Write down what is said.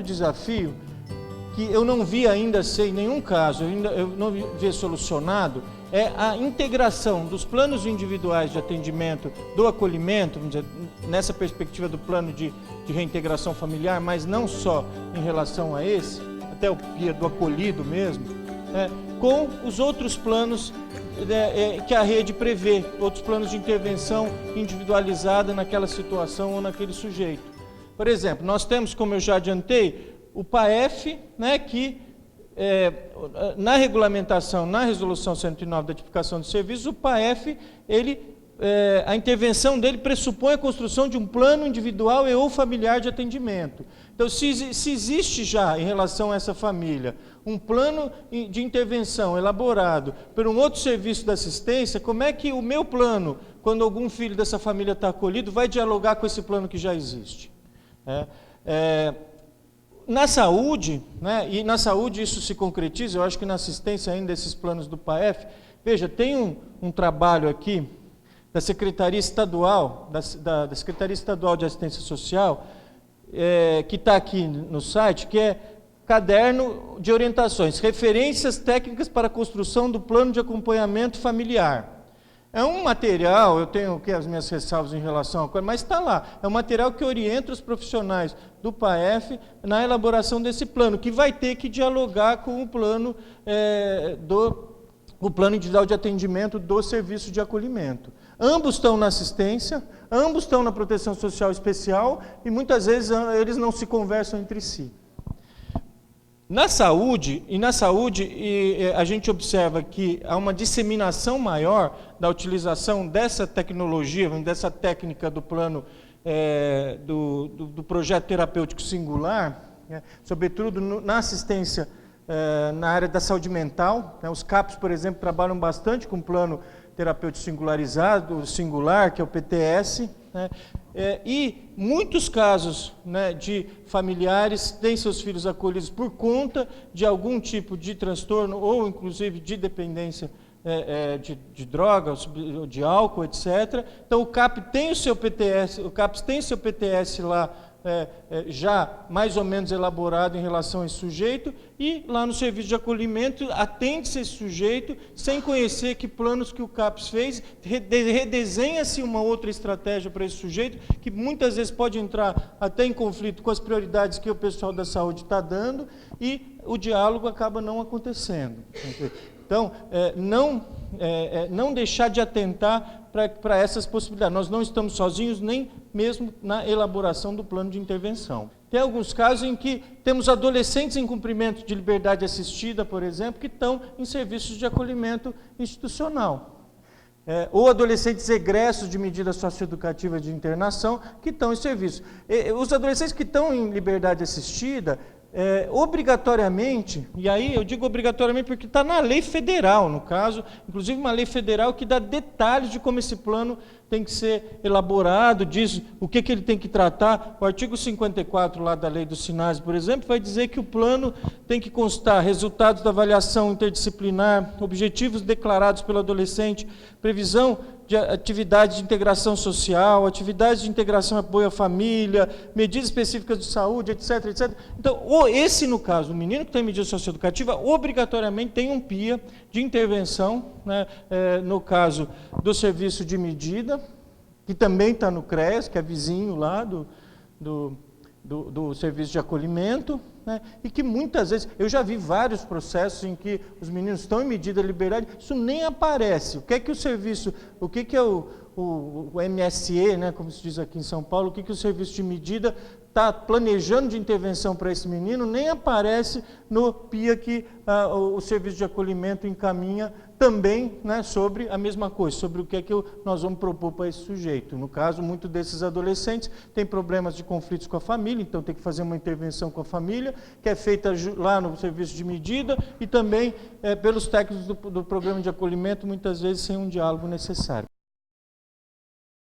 desafio que eu não vi ainda ser, em nenhum caso, eu não vi solucionado, é a integração dos planos individuais de atendimento, do acolhimento, vamos dizer, nessa perspectiva do plano de reintegração familiar, mas não só em relação a esse, até o PIA do acolhido mesmo, com os outros planos que a rede prevê, outros planos de intervenção individualizada naquela situação ou naquele sujeito. Por exemplo, nós temos, como eu já adiantei, o PAEF, que na regulamentação, na resolução 109 da tipificação de serviços, o PAEF, a intervenção dele pressupõe a construção de um plano individual e ou familiar de atendimento. Então, se existe já, em relação a essa família, um plano de intervenção elaborado por um outro serviço de assistência, como é que o meu plano, quando algum filho dessa família está acolhido, vai dialogar com esse plano que já existe? Na saúde, e na saúde isso se concretiza, eu acho que na assistência ainda desses planos do PAEF, veja, tem um trabalho aqui da Secretaria Estadual, da Secretaria Estadual de Assistência Social, que está aqui no site, que é Caderno de Orientações, Referências Técnicas para a Construção do Plano de Acompanhamento Familiar. É um material, eu tenho as minhas ressalvas em relação a coisa, mas está lá. É um material que orienta os profissionais do PAEF na elaboração desse plano, que vai ter que dialogar com o plano o plano individual de atendimento do serviço de acolhimento. Ambos estão na assistência, ambos estão na proteção social especial e muitas vezes eles não se conversam entre si. Na saúde, a gente observa que há uma disseminação maior da utilização dessa tecnologia, dessa técnica do plano do projeto terapêutico singular, sobretudo na assistência na área da saúde mental. Os CAPs, por exemplo, trabalham bastante com o plano terapêutico singularizado, singular, que é o PTS, e muitos casos de familiares têm seus filhos acolhidos por conta de algum tipo de transtorno ou inclusive de dependência de drogas, de álcool, etc. Então o CAP tem o seu PTS, o CAPS tem o seu PTS lá já mais ou menos elaborado em relação a esse sujeito, e lá no serviço de acolhimento atende-se esse sujeito sem conhecer que planos que o CAPS fez, redesenha-se uma outra estratégia para esse sujeito, que muitas vezes pode entrar até em conflito com as prioridades que o pessoal da saúde está dando, e o diálogo acaba não acontecendo. Então, não deixar de atentar para essas possibilidades. Nós não estamos sozinhos, nem mesmo na elaboração do plano de intervenção. Tem alguns casos em que temos adolescentes em cumprimento de liberdade assistida, por exemplo, que estão em serviços de acolhimento institucional. Ou adolescentes egressos de medida socioeducativa de internação que estão em serviço. Os adolescentes que estão em liberdade assistida, obrigatoriamente, e aí eu digo obrigatoriamente porque está na lei federal, no caso, inclusive uma lei federal que dá detalhes de como esse plano tem que ser elaborado, diz o que ele tem que tratar. O artigo 54 lá da lei do SINASE, por exemplo, vai dizer que o plano tem que constar resultados da avaliação interdisciplinar, objetivos declarados pelo adolescente, previsão de atividades de integração social, atividades de integração e apoio à família, medidas específicas de saúde, etc, etc. Então, esse, no caso, o menino que tem medida socioeducativa, obrigatoriamente tem um PIA de intervenção, no caso do serviço de medida, que também está no CREAS, que é vizinho lá do serviço de acolhimento, e que muitas vezes, eu já vi vários processos em que os meninos estão em medida de liberdade, isso nem aparece. O que é que o serviço, o que é o MSE, como se diz aqui em São Paulo, o que o serviço de medida está planejando de intervenção para esse menino, nem aparece no PIA que o serviço de acolhimento encaminha também sobre a mesma coisa, sobre o que é que nós vamos propor para esse sujeito. No caso, muitos desses adolescentes têm problemas de conflitos com a família, então tem que fazer uma intervenção com a família, que é feita lá no serviço de medida e também pelos técnicos do programa de acolhimento, muitas vezes sem um diálogo necessário.